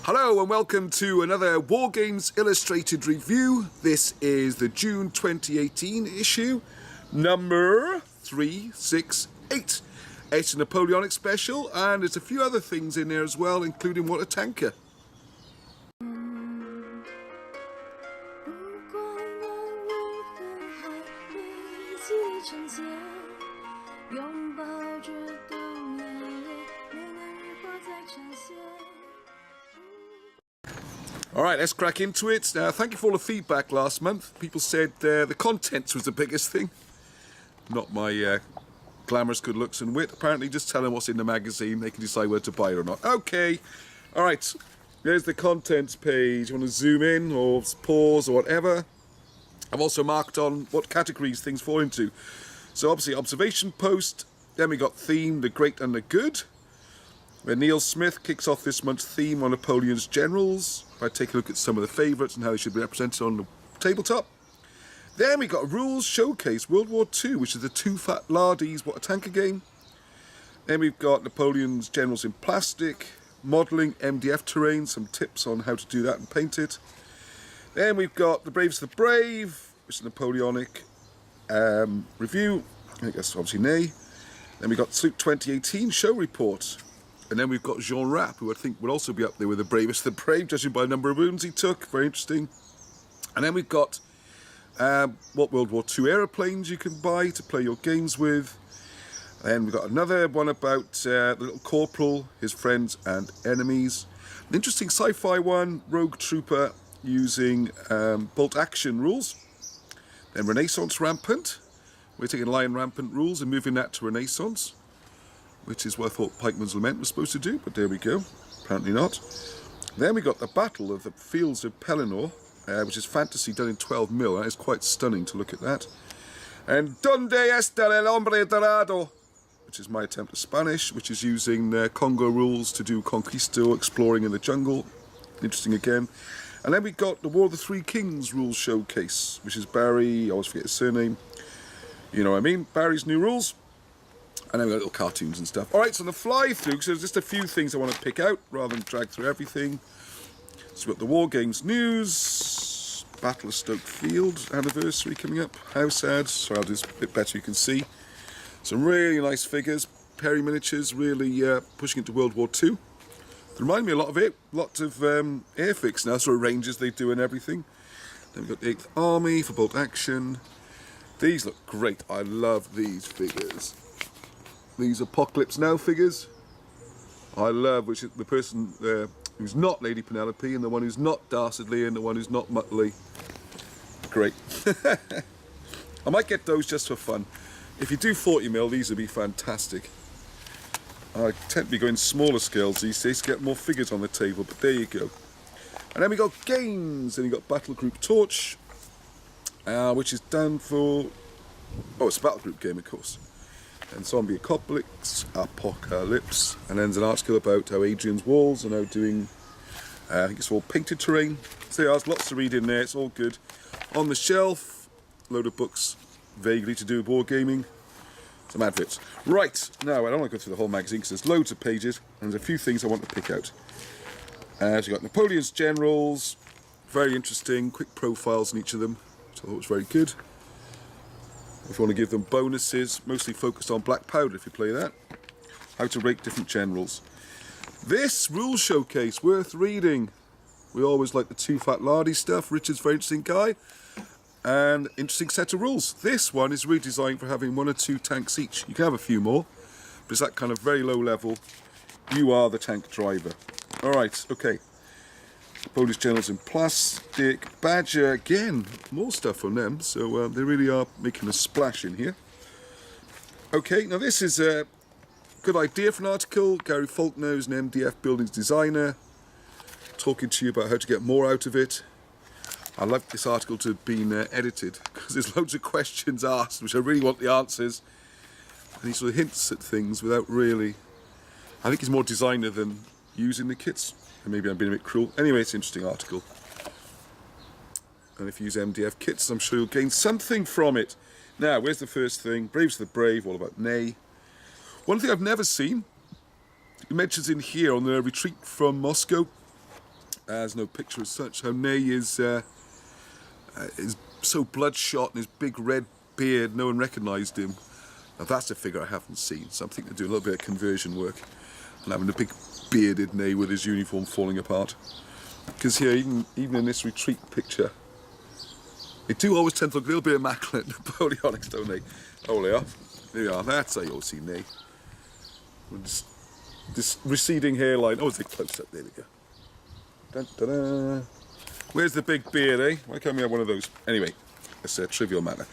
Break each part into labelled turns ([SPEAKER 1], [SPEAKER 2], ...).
[SPEAKER 1] Hello and welcome to another Wargames Illustrated review. This is the June 2018 issue, number 368. It's a Napoleonic special and there's a few other things in there as well, including What a Tanker. Alright, let's crack into it. Now, thank you for all the feedback last month. People said the contents was the biggest thing. Not my glamorous good looks and wit. Apparently, just tell them what's in the magazine. They can decide whether to buy it or not. Okay. Alright, there's the contents page. You want to zoom in or pause or whatever. I've also marked on what categories things fall into. So, obviously, observation post. Then we got theme, the great and the good. Where Neil Smith kicks off this month's theme on Napoleon's generals. If I take a look at some of the favourites and how they should be represented on the tabletop. Then we got a rules showcase, World War II, which is the Two Fat Lardies What a Tanker game. Then we've got Napoleon's generals in plastic, modelling MDF terrain, some tips on how to do that and paint it. Then we've got The Bravest of the Brave, which is a Napoleonic review. I think that's obviously Nay. Then we've got Sloop 2018 show report. And then we've got Jean Rapp, who I think would also be up there with The Bravest of the Brave, judging by the number of wounds he took. Very interesting. And then we've got what World War II aeroplanes you can buy to play your games with. And we've got another one about the little corporal, his friends and enemies. An interesting sci-fi one, Rogue Trooper using bolt action rules. Then Renaissance Rampant. We're taking Lion Rampant rules and moving that to Renaissance, which is what I thought Pikeman's Lament was supposed to do, but there we go. Apparently not. Then we got the Battle of the Fields of Pelennor, which is fantasy done in 12mm. That is quite stunning to look at that. And Donde está el hombre dorado, which is my attempt at Spanish, which is using Congo rules to do Conquisto, exploring in the jungle. Interesting again. And then we got the War of the Three Kings rules showcase, which is Barry, I always forget his surname. You know what I mean? Barry's new rules. And then we've got little cartoons and stuff. Alright, so the fly through, so there's just a few things I want to pick out rather than drag through everything. So we've got the Wargames news, Battle of Stoke Field anniversary coming up, house ads, so I'll do this a bit better you can see. Some really nice figures, Perry miniatures, really pushing into World War II. They remind me a lot of it, lots of airfix now, sort of ranges they do and everything. Then we've got the 8th Army for bolt action. These look great, I love these figures. These Apocalypse Now figures. I love, which is the person who's not Lady Penelope and the one who's not Dastardly and the one who's not Muttley. Great. I might get those just for fun. If you do 40mm, these would be fantastic. I tend to be going smaller scales these days to get more figures on the table, but there you go. And then we got games, and you got Battle Group Torch, which is done for, oh, it's a battle group game, of course. And Zombie Apocalypse, and then there's an article about how Adrian's walls are now doing, I think it's all painted terrain. So there's lots to read in there, it's all good. On the shelf, a load of books vaguely to do with wargaming, some adverts. Right, now I don't want to go through the whole magazine because there's loads of pages, and there's a few things I want to pick out. So you've got Napoleon's generals, very interesting, quick profiles in each of them, which I thought was very good. If you want to give them bonuses, mostly focused on black powder if you play that. How to rate different generals. This rule showcase, worth reading. We always like the Two Fat Lardy stuff. Richard's a very interesting guy. And interesting set of rules. This one is redesigned for having 1 or 2 tanks each. You can have a few more, but it's that kind of very low level. You are the tank driver. Alright, okay. Polish generals in plastic, Badger again, more stuff from them, so they really are making a splash in here. Okay, now this is a good idea for an article. Gary Faulkner is an MDF buildings designer, talking to you about how to get more out of it. I'd like this article to have been edited, because there's loads of questions asked, which I really want the answers. And he sort of hints at things without really, I think he's more designer than using the kits. And maybe I'm being a bit cruel. Anyway, it's an interesting article. And if you use MDF kits, I'm sure you'll gain something from it. Now, where's the first thing? Braves of the Brave, all about Nay. One thing I've never seen, it mentions in here on the retreat from Moscow, There's no picture as such. How Ney is so bloodshot and his big red beard, no one recognised him. Now that's a figure I haven't seen, so I'm thinking to do a little bit of conversion work and having a big bearded Ney with his uniform falling apart. Because here, even in this retreat picture, they do always tend to look a little bit immaculate, Napoleonics, don't they? Oh, they are. There you are. That's how you'll see Ney. With this receding hairline. Oh, it's a close up. There we go. Dun, dun, dun. Where's the big beard, eh? Why can't we have one of those? Anyway, it's a trivial matter.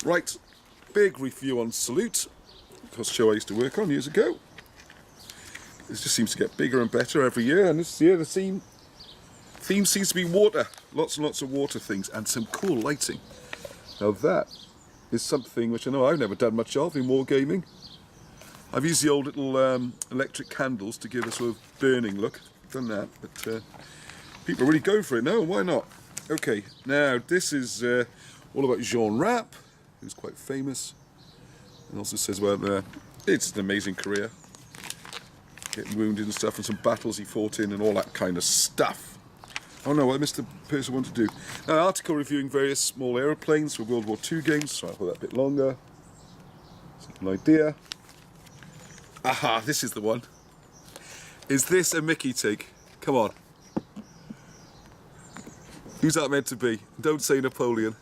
[SPEAKER 1] Right, big review on Salute. Of course, show I used to work on years ago. This just seems to get bigger and better every year, and this year the theme seems to be water. Lots and lots of water things, and some cool lighting. Now that is something which I know I've never done much of in wargaming. I've used the old little electric candles to give a sort of burning look. Done that, but people are really going for it now, why not? Okay, now this is all about Jean Rapp, who's quite famous. And also says, well, it's an amazing career. Getting wounded and stuff, and some battles he fought in and all that kind of stuff. Oh no, I missed the person I wanted to do. An article reviewing various small aeroplanes for World War II games, so I'll put that a bit longer. So an idea. Aha, this is the one. Is this a Mickey take? Come on. Who's that meant to be? Don't say Napoleon.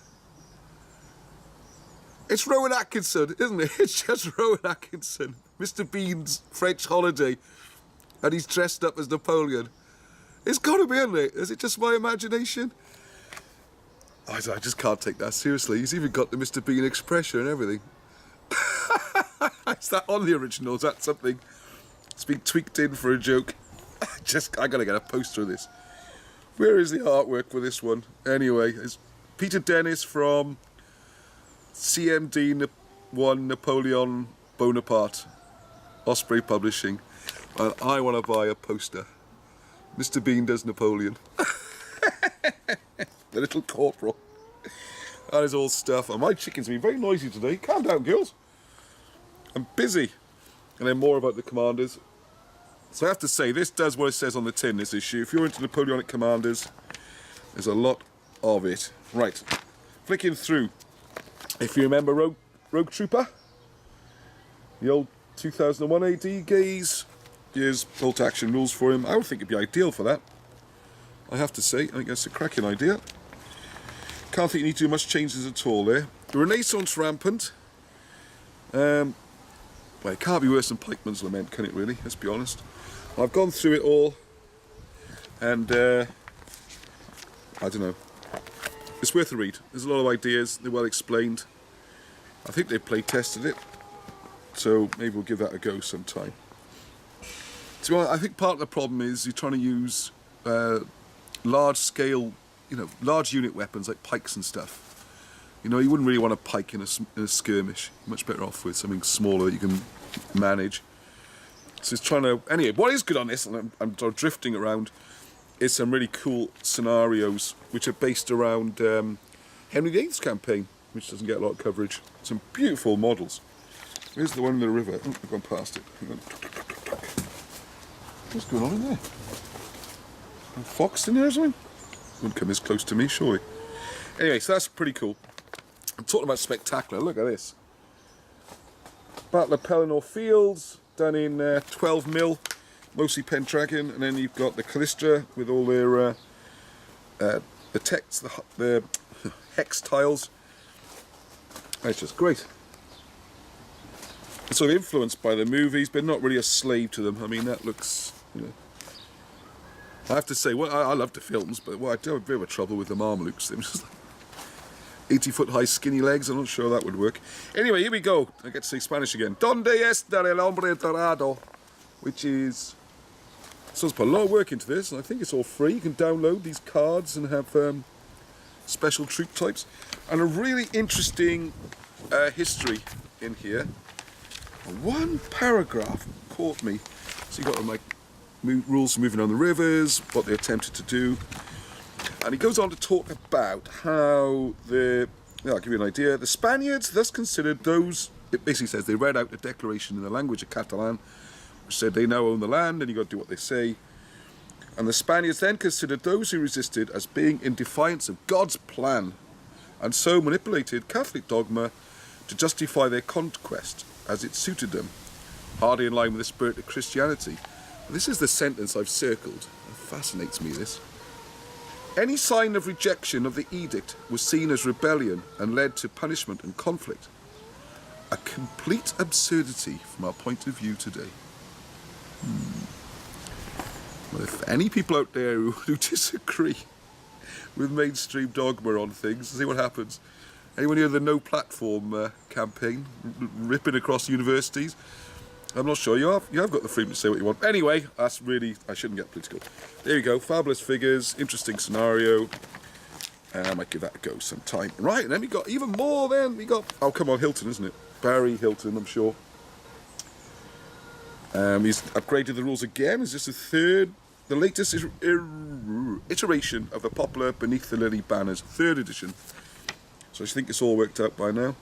[SPEAKER 1] It's Rowan Atkinson, isn't it? It's just Rowan Atkinson. Mr. Bean's French holiday. And he's dressed up as Napoleon. It's got to be, isn't it? Is it just my imagination? I just can't take that seriously. He's even got the Mr. Bean expression and everything. Is that on the original? Is that something? It's been tweaked in for a joke. I gotta get a poster of this. Where is the artwork for this one? Anyway, it's Peter Dennis from CMD 1 Napoleon Bonaparte, Osprey Publishing. And I want to buy a poster. Mr. Bean does Napoleon. The little corporal. That is all stuff. And my chicken's been very noisy today. Calm down, girls. I'm busy. And then more about the commanders. So I have to say, this does what it says on the tin, this issue. If you're into Napoleonic commanders, there's a lot of it. Right. Flicking through. If you remember Rogue Trooper, the old 2001 AD gaze, here's bolt action rules for him. I would think it'd be ideal for that. I have to say, I think that's a cracking idea. Can't think you need to do much changes at all there. The Renaissance rampant. Well, it can't be worse than Pikeman's Lament, can it really? Let's be honest. I've gone through it all, and I don't know. It's worth a read. There's a lot of ideas. They're well explained. I think they play tested it, so maybe we'll give that a go sometime. So I think part of the problem is you're trying to use large scale, large unit weapons like pikes and stuff. You wouldn't really want a pike in a skirmish. You're much better off with something smaller that you can manage. So it's trying to... Anyway, what is good on this, and I'm drifting around, is some really cool scenarios which are based around Henry VIII's campaign, which doesn't get a lot of coverage. Some beautiful models. Here's the one in the river. Oh, I've gone past it. Hang on. What's going on in there? A fox in there or something? Wouldn't come this close to me, surely. Anyway, so that's pretty cool. I'm talking about spectacular. Look at this. Battle of Pelennor Fields, done in 12mm, mostly Pendragon, and then you've got the Callistra with all their the text, the hex tiles. It's just great. It's sort of influenced by the movies, but not really a slave to them. I mean, that looks, I have to say, well, I love the films, but I do have a bit of trouble with the Mamelukes. They're just like 80-foot high skinny legs. I'm not sure that would work. Anyway, here we go. I get to say Spanish again. Donde está el hombre dorado? Which is... Someone's put a lot of work into this, and I think it's all free. You can download these cards and have special troop types. And a really interesting history in here. One paragraph caught me. So you got like rules for moving on the rivers, what they attempted to do. And he goes on to talk about how I'll give you an idea. The Spaniards thus considered those, it basically says they read out the declaration in the language of Catalan, which said they now own the land and you got to do what they say. And the Spaniards then considered those who resisted as being in defiance of God's plan, and so manipulated Catholic dogma to justify their conquest as it suited them, hardly in line with the spirit of Christianity. This is the sentence I've circled. It fascinates me, this. Any sign of rejection of the edict was seen as rebellion and led to punishment and conflict. A complete absurdity from our point of view today. Well, if any people out there who disagree with mainstream dogma on things, see what happens. Anyone hear the No Platform campaign ripping across universities? I'm not sure. You have got the freedom to say what you want. Anyway, that's really... I shouldn't get political. There you go. Fabulous figures. Interesting scenario. I might give that a go sometime. Right, and then we got even more then. We got... Oh, come on, Hilton, isn't it? Barry Hilton, I'm sure. He's upgraded the rules again. Is this the latest iteration of the popular Beneath the Lily banners, 3rd edition. So I think it's all worked out by now.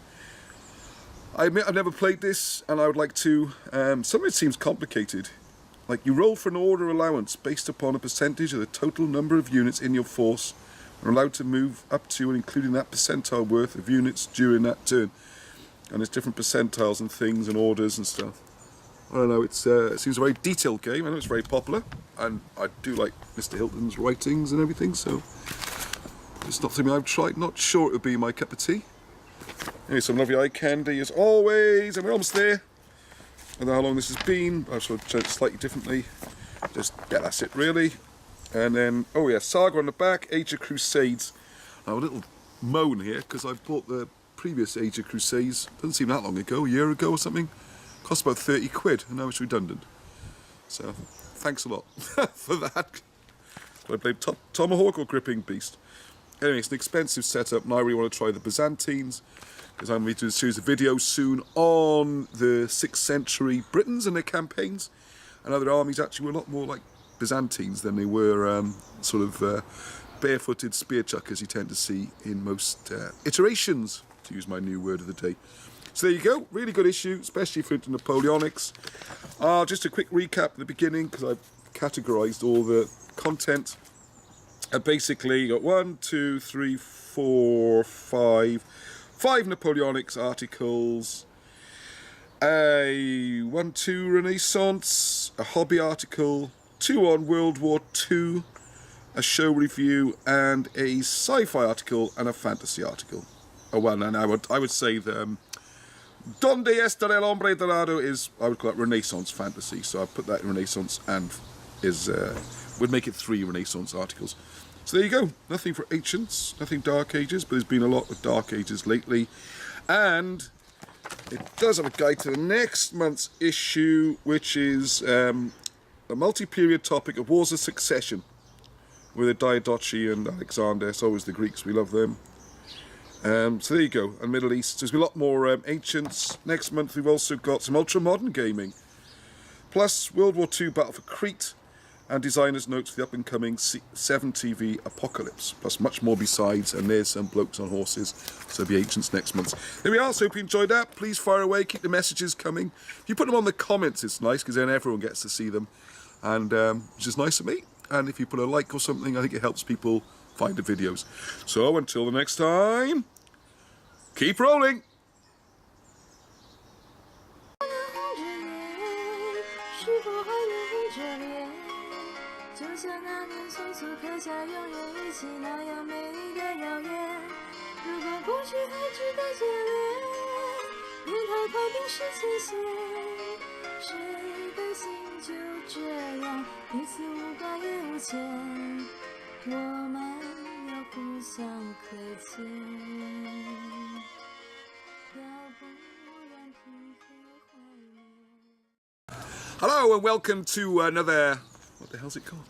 [SPEAKER 1] I admit I've never played this, and I would like to. Some of it seems complicated. Like, you roll for an order allowance based upon a percentage of the total number of units in your force, and are allowed to move up to and including that percentile worth of units during that turn. And there's different percentiles and things and orders and stuff. I don't know, it seems a very detailed game. I know it's very popular, and I do like Mr. Hilton's writings and everything, so it's not something I've tried. Not sure it would be my cup of tea. Anyway, some lovely eye candy as always, and we're almost there. I don't know how long this has been. I've sort of done it slightly differently. Just, yeah, that's it really. And then, oh yeah, Saga on the back, Age of Crusades. I have a little moan here, because I bought the previous Age of Crusades, doesn't seem that long ago, a year ago or something. Cost about 30 quid, and now it's redundant. So, thanks a lot for that. I played Tomahawk or Gripping Beast. Anyway, it's an expensive setup, and I really want to try the Byzantines, because I'm going to do a series of videos soon on the 6th century Britons and their campaigns, and other armies actually were a lot more like Byzantines than they were sort of barefooted spear chuckers you tend to see in most iterations, to use my new word of the day. So there you go, really good issue, especially for the Napoleonics. Just a quick recap at the beginning, because I've categorised all the content. Basically, you got 1, 2, 3, 4, 5 Napoleonics articles, a 1-2 Renaissance, a hobby article, 2 on World War II, a show review, and a sci-fi article and a fantasy article. Oh well, and I would say the Donde está el hombre dorado is, I would call it Renaissance fantasy, so I put that in Renaissance and would make it 3 Renaissance articles. So there you go, nothing for ancients, nothing Dark Ages, but there's been a lot of Dark Ages lately. And it does have a guide to the next month's issue, which is a multi-period topic of Wars of Succession, with Diadochi and Alexander. It's always the Greeks, we love them. So there you go, and Middle East. There's a lot more ancients. Next month we've also got some ultra-modern gaming, plus World War II Battle for Crete, and designers' notes for the up-and-coming 7 TV Apocalypse, plus much more besides, and there's some blokes on horses, so the ancients next month. There we are, so hope you enjoyed that. Please fire away, keep the messages coming. If you put them on the comments, it's nice, because then everyone gets to see them, and which is nice of me. And if you put a like or something, I think it helps people find the videos. So until the next time, keep rolling! Hello and welcome to another, what the hell's it called?